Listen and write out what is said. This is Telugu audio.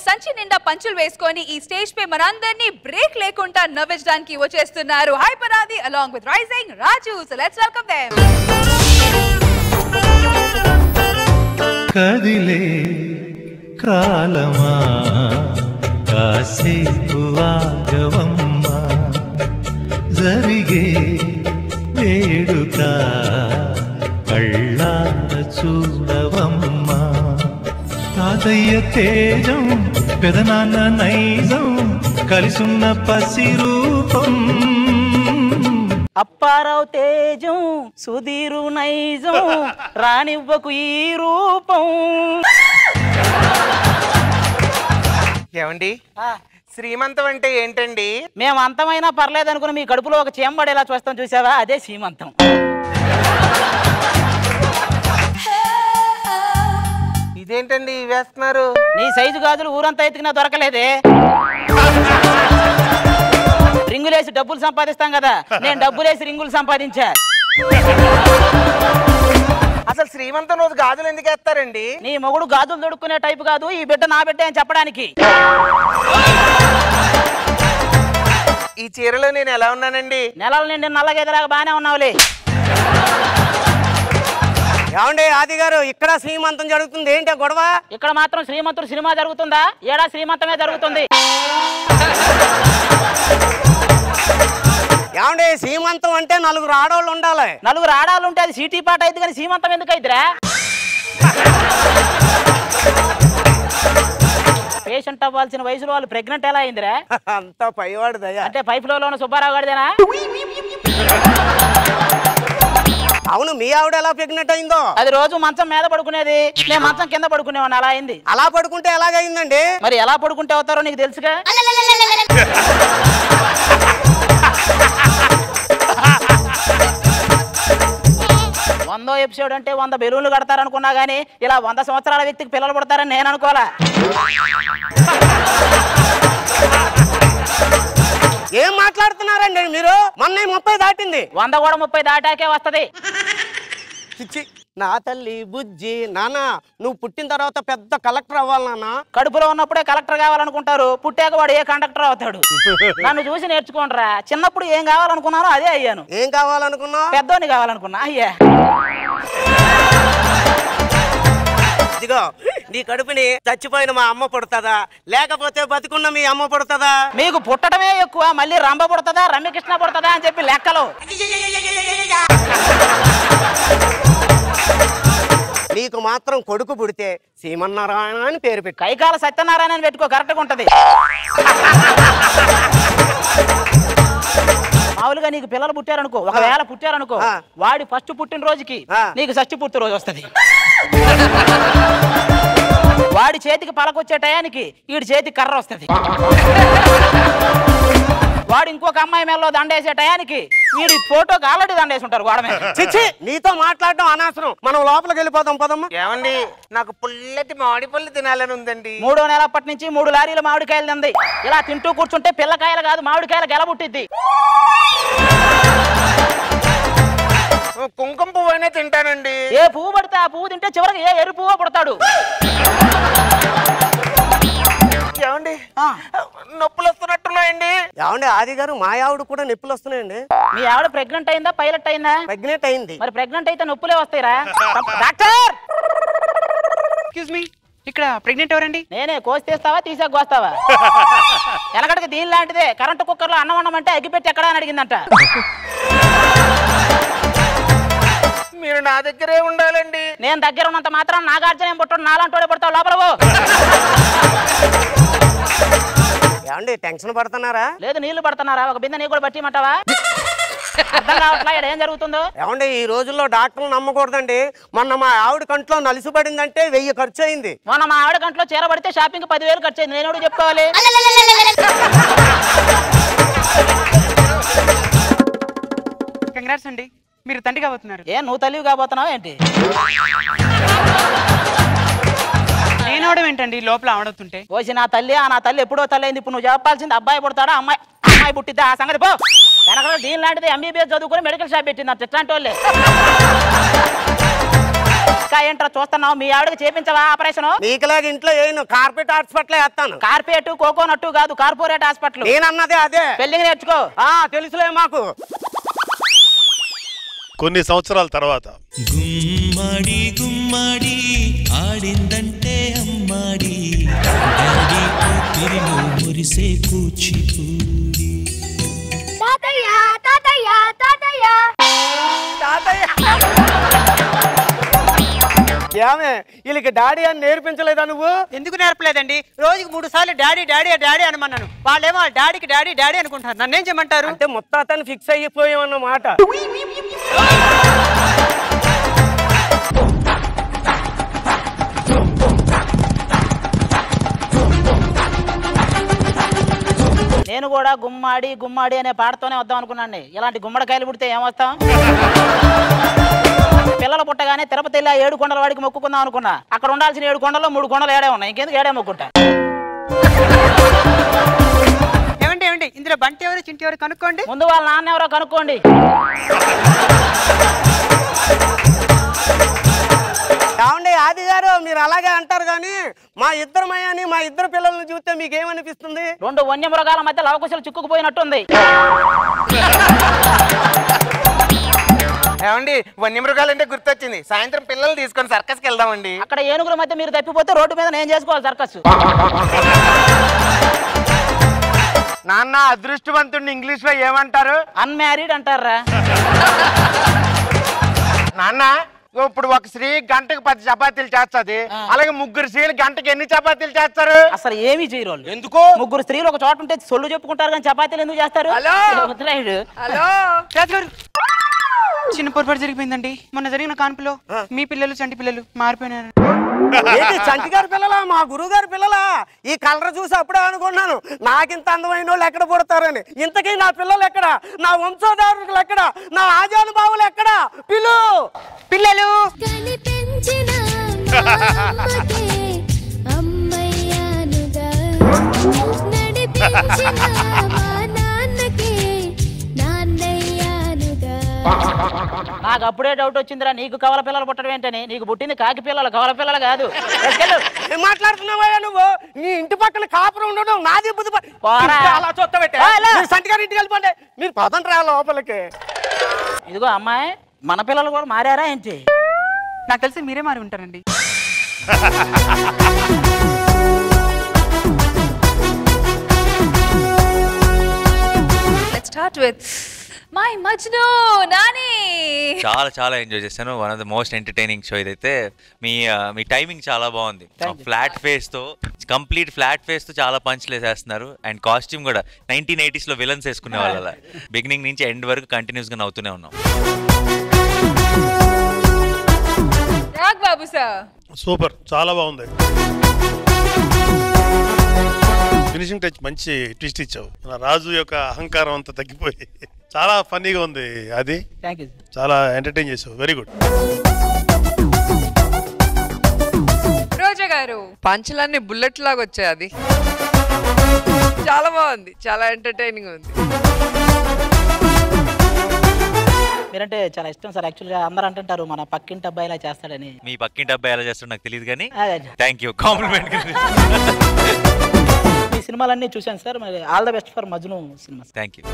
సంచి నిండా పంచులు వేసుకొని ఈ స్టేజ్ పై మనందరినీ బ్రేక్ లేకుండా నవ్వించడానికి వచ్చేస్తున్నారు Hyper Aadi along with Rising Raju. So let's welcome them. కదిలే కాలమా కాసేపు ఆగవమ్మా జరిగే వేడుక కళ్ళార చూడవమ్మా తాతయ్య తేజం పెదనాన్న నైజం కలిసున్న పసి రూపం అప్పారావు తేజం సుధీరు నైజం రానివ్వకు ఈ రూపం. ఏమండి శ్రీమంతం అంటే ఏంటండి? మేము అంతమైనా పర్లేదు అనుకుని మీ కడుపులో ఒక చేంబడేలా చూస్తాం చూసావా, అదే శ్రీమంతం. ఇదేంటండి వేస్తున్నారు? నీ సైజు గాజులు ఊరంతా ఎత్తుకున్నా దొరకలేదే. రింగులేసి డబ్బులు సంపాదిస్తాం కదా, నేను డబ్బులేసి రింగులు సంపాదించా. అసలు శ్రీమంతం రోజు గాజులు ఎందుకు వేస్తారండి? నీ మొగుడు గాజులు దొడుక్కునే టైపు కాదు, ఈ బిడ్డ నా బిడ్డ అని చెప్పడానికి. ఈ చీరలో నేను ఎలా ఉన్నానండి? నెలలు నిండి నల్లగేదలాగా బానే ఉన్నావులే. ఏమండి ఆది గారు, ఇక్కడ శ్రీమంతం జరుగుతుంది, ఏంటి గొడవ? ఇక్కడ మాత్రం శ్రీమంతుడు సినిమా జరుగుతుందా? ఏడా శ్రీమంతమే జరుగుతుంది. ఏమండి శ్రీమంతం అంటే నలుగురు ఆడవాళ్ళు ఉండాలి. నలుగురు ఆడాలు ఉంటే అది సిటీ పాట అయితే కానీ శ్రీమంతం ఎందుకు అయిద్దిరా? పేషెంట్ అవ్వాల్సిన వయసులో వాళ్ళు ప్రెగ్నెంట్ ఎలా అయిందిరా? అంతా పైవాడు దయ. అంటే పైప్ లో ఉన్న సుబ్బారావు గారిదేనా? అవును, మీ ఆవిడ ఎలా ప్రెగ్నెంట్ అయిందో? అది రోజు మంచం మీద పడుకునేది, నేను మంచం కింద పడుకునేవాడిని, అలా అయింది. అలా పడుకుంటే ఎలాగైందండి? మరి ఎలా పడుకుంటే అవుతారో నీకు తెలుసుగా. వందో ఎపిసోడ్ అంటే 100 బెలూన్లు కడతారనుకున్నా గానీ ఇలా 100 సంవత్సరాల వ్యక్తికి పిల్లలు పుడతారని నేను అనుకోలే. ఏం మాట్లాడుతున్నారండి మీరు? మొన్న 30 దాటింది, 100 కూడా 30 దాటాకే వస్తది. చిచ్చి నా తల్లి బుజ్జి. నాన్న, నువ్వు పుట్టిన తర్వాత పెద్ద కలెక్టర్ అవ్వాలి నాన్న. కడుపులో ఉన్నప్పుడే కలెక్టర్ కావాలనుకుంటారు, పుట్టాక వాడు ఏ కండక్టర్ అవుతాడు. నన్ను చూసి నేర్చుకోండిరా. చిన్నప్పుడు ఏం కావాలనుకున్నానో అదే అయ్యాను. ఏం కావాలనుకున్నావు? పెద్దోని కావాలనుకున్నా అయ్యా. ఇదిగో, నీ కడుపుని చచ్చిపోయిన మా అమ్మ పుడతదా లేకపోతే బతికున్న మీ అమ్మ పుడతదా? మీకు పుట్టడమే ఎక్కువ, మళ్ళీ రంభ పుడతదా రమ్యకృష్ణ పుడతదా అని చెప్పి లెక్కలు. నీకు మాత్రం కొడుకు పుడితే శ్రీమన్నారాయణ అని పేరు పెట్టు. కైకాల సత్యనారాయణ అని పెట్టుకో, కరెక్ట్గా ఉంటది. మామూలుగా నీకు పిల్లలు పుట్టారనుకో, ఒకవేళ పుట్టారనుకో, వాడి ఫస్ట్ పుట్టినరోజుకి నీకు షష్ఠి పూర్తి రోజు వస్తుంది. వాడి చేతికి పలకొచ్చే టయానికి వీడి చేతికి కర్ర వస్తుంది. వాడు ఇంకొక అమ్మాయి మేలో దండేసే టయానికి వీడి ఫోటోకి ఆల్రెడీ దండేసి ఉంటారు గోడ మీద. చిచ్చి, నీతో మాట్లాడటం అనవసరం, మనం లోపలికి వెళ్ళిపోదాం పదమ్మా. ఏమండి, నాకు పుల్లటి మామిడి పళ్ళు తినాలని ఉందండి. 3వ నెల అప్పటి నుంచి 3 లారీల మామిడికాయలు తింది. ఇలా తింటూ కూర్చుంటే పిల్లకాయలు కాదు మామిడికాయలు గెలబుట్టిద్ది. కుంకుమ పువ్వు అయినా తింటానండి. ఏ పువ్వు పడితే ఆ పువ్వు తింటే చివరికి ఏ ఎరు పువ్వు పడతాడు. ఏమండి, నొప్పులు వస్తున్నట్టున్నాయండి. ఏమండి ఆది గారు, మా ఆవిడ కూడా నొప్పులు వస్తున్నాయండి. మీ ఆవిడ ప్రెగ్నెంట్ అయిందా పైలట్ అయిందా? ప్రెగ్నెంట్ అయింది. మరి ప్రెగ్నెంట్ అయితే నొప్పులే వస్తాయిరా. డాక్టర్, ఎక్స్క్యూజ్ మీ, ఇక్కడ ప్రెగ్నెంట్ ఎవరండి? నేనే. కోసి తీస్తావా తీసాక కోస్తావా? ఎనకటికి దీని లాంటిదే, కరెంటు కుక్కర్లో అన్నం వండమంటే అగ్గిపెట్టి ఎక్కడా అని అడిగిందంట. మీరు నా దగ్గరే ఉండాలండి. నేను దగ్గర ఉన్నంత మాత్రం నాగార్జున ఏం పుట్టాడు, నాలంటోడే పడతావు లోపలవు. ఏమండి టెన్షన్ పడుతున్నారా? లేదు, నీళ్లు పడుతున్నారా? ఒక బిందె నీ కూడా పట్టిమంటావా? అర్థం కావట్లా ఇక్కడ ఏం జరుగుతుందో. ఏమండి ఈ రోజుల్లో డాక్టర్లు నమ్మకూడదండి. మొన్న మా ఆవిడ కంట్లో నలుసు పడిందంటే 1000 ఖర్చు అయింది. మొన్న మా ఆవిడ కంట్లో చీర పడితే షాపింగ్ 10,000 ఖర్చు అయింది. నేను చెప్పుకోవాలి. కంగ్రాట్స్ అండి, మీరు తండ్రి కాబోతున్నారు. ఏ నువ్వు తల్లివి కాబోతున్నావు ఏంటి? నేనవడం ఏంటండి లోపల ఆవడుతుంటే? పోసి నా తల్లి నా తల్లి ఎప్పుడో తల్లి అయింది. ఇప్పుడు నువ్వు చెప్పాల్సింది అబ్బాయి పుడతాడా అమ్మాయి పుట్టిద్దా ఆ సంగతి పో. వెనకాల దీని లాంటిది MBBS చదువుకుని మెడికల్ షాప్ పెట్టింది. ఇట్లాంటి వాళ్ళే ఇంకా ఏంట్రా చూస్తున్నావు? మీ ఆవిడకి చేపించవా ఆపరేషన్? నీకులాగా ఇంట్లో ఏను కార్పొరేట్ హాస్పిటల్ వేస్తాను. కార్పొరేట్ కోకోనట్టు కాదు, కార్పొరేట్ హాస్పిటల్. నేనన్నదే అదే. పెళ్లికి నేర్చుకో. తెలుసులే మాకు. కొన్ని సంవత్సరాల తర్వాత గుమ్మడి గుమ్మడి ఆడిందంటే అమ్మాడి మురిసే కూచిపూడి తాతయ్య తాతయ్య తాతయ్య తాతయ్య ఏమే వీళ్ళకి డాడీ అని నేర్పించలేదా నువ్వు? ఎందుకు నేర్పలేదండి? రోజుకి 3 సార్లు డాడీ డాడీ డాడీ అనమన్నాను. వాళ్ళేమో డాడీకి డాడీ డాడీ అనుకుంటారు. నన్నేం చేయమంటారు? అంటే ముత్తాతని ఫిక్స్ అయిపోయామన్నమాట. నేను కూడా గుమ్మాడి గుమ్మాడి అనే పాటతోనే వద్దాం అనుకున్నాను. ఇలాంటి గుమ్మడికాయలు పుడితే ఏమొస్తాం? పిల్లలు పుట్టగానే తిరుపతి వెళ్ళి 7 కొండల వాడికి మొక్కుకుందాం అనుకున్నా. అక్కడ ఉండాల్సిన 7 కొండల్లో 3 కొండలు ఏడే ఉన్నాయి. ఇంకెందుకు ఏడే మొక్కుంటా? ఏమండి ఇందులో బంటి ఎవరు చింటి ఎవరు కనుక్కోండి. ముందు వాళ్ళ నాన్న ఎవరో కనుక్కోండి. ఏమండి ఆది గారు, మీరు అలాగే అంటారు కానీ మా ఇద్దరమయ్యని మా ఇద్దరు పిల్లల్ని చూస్తే మీకేమనిపిస్తుంది? 2 వన్యమృగాల మధ్య లవకుశలు చిక్కుకుపోయినట్టుంది. ఏమండి వన్యమృగాలంటే గుర్తొచ్చింది. సాయంత్రం పిల్లలు తీసుకొని సర్కస్కి వెళ్దామండి. అక్కడ ఏనుగుల మధ్య మీరు తప్పిపోతే రోడ్డు మీద నేను చేసుకోవాలి సర్కస్. నాన్న అదృష్టవంతుడిని ఇంగ్లీష్ లో ఏమంటారు? అన్మ్యారీడ్ అంటారా? నాన్న ఇప్పుడు ఒక స్త్రీ గంటకు 10 చపాతీలు చేస్తుంది, అలాగే 3 స్త్రీలు గంటకి ఎన్ని చపాతీలు చేస్తారు? అసలు ఏమీ చేయరు. ఎందుకు? 3 స్త్రీలు ఒక చోట ఉంటే సొల్లు చెప్పుకుంటారు కానీ చపాతీలు ఎందుకు చేస్తారు? చిన్న పొరపాటు జరిగిపోయిందండి. మొన్న జరిగిన కాన్పులో మీ పిల్లలు చంటి పిల్లలు మారిపోయినారు. చంటి గారి పిల్లలా? మా గురువు గారి పిల్లలా? ఈ కలర్ చూసి అప్పుడే అనుకున్నాను నాకింత అందమైన వాళ్ళు ఎక్కడ పుడతారని. ఇంతకీ నా పిల్లలు ఎక్కడ? నా వంశోధారులు ఎక్కడ? నా ఆజానుభావులు ఎక్కడ? పిల్లలు నాకు అప్పుడే డౌట్ వచ్చిందిరా, నీకు కవల పిల్లలు పుట్టడం ఏంటని. నీకు పుట్టింది కాకి పిల్లలు, కవల పిల్లలు కాదు. మాట్లాడుతున్నావా నువ్వు? నీ ఇంటి పక్కన కాపురం ఉండడం నాది బుద్ధి. అలా చూస్తాబెట్టే సంటి గారి ఇంటికి వెళ్ళిపోండి. మీరు పదండి రా లోపలికి. ఇదిగో అమ్మాయి, మన పిల్లలు కూడా మారారా ఏంటి? నాకు తెలిసి మీరే మారి ఉంటారండి. Let's start with my Majnu Nani. చాలా ఎంజాయ్ చేశాను. One of the most entertaining show ఇదైతే. మీ టైమింగ్ చాలా బాగుంది. ఫ్లాట్ ఫేస్ తో, కంప్లీట్ ఫ్లాట్ ఫేస్ తో చాలా పంచ్లు వేసేస్తున్నారు. అండ్ కాస్ట్యూమ్ కూడా 1980s లో విలన్స్ వేసుకునే వాళ్ళ. బిగినింగ్ నుంచి ఎండ్ వరకు కంటిన్యూస్ గా నవ్వుతూనే ఉన్నాం. రాగ్ బాబు సార్ సూపర్, చాలా బాగుంది. ఫినిషింగ్ టచ్ మంచి ట్విస్ట్ ఇచ్చావు. రాజు యొక్క అహంకారం అంతా తగ్గిపోయి చాలా ఫన్నీగా ఉంది. అది చాలా ఎంటర్టైన్ చేసావు. Very good. రోజా గారు, పంచలన్నీ బుల్లెట్ లాగా వచ్చాయి. అది చాలా బాగుంది, చాలా ఎంటర్టైనింగ్ ఉంది. మీరంటే చాలా ఇష్టం సార్. యాక్చువల్గా అందరూ అంటుంటారు మన పక్కింటి అబ్బాయి ఇలా చేస్తాడని. మీ పక్కింటి అబ్బాయి ఎలా చేస్తాడో నాకు తెలియదు కానీ థ్యాంక్ యూ, కాంప్లిమెంట్. ఈ సినిమాలన్నీ చూశాను సార్. మరి all the best for Majnu cinema. Thank you.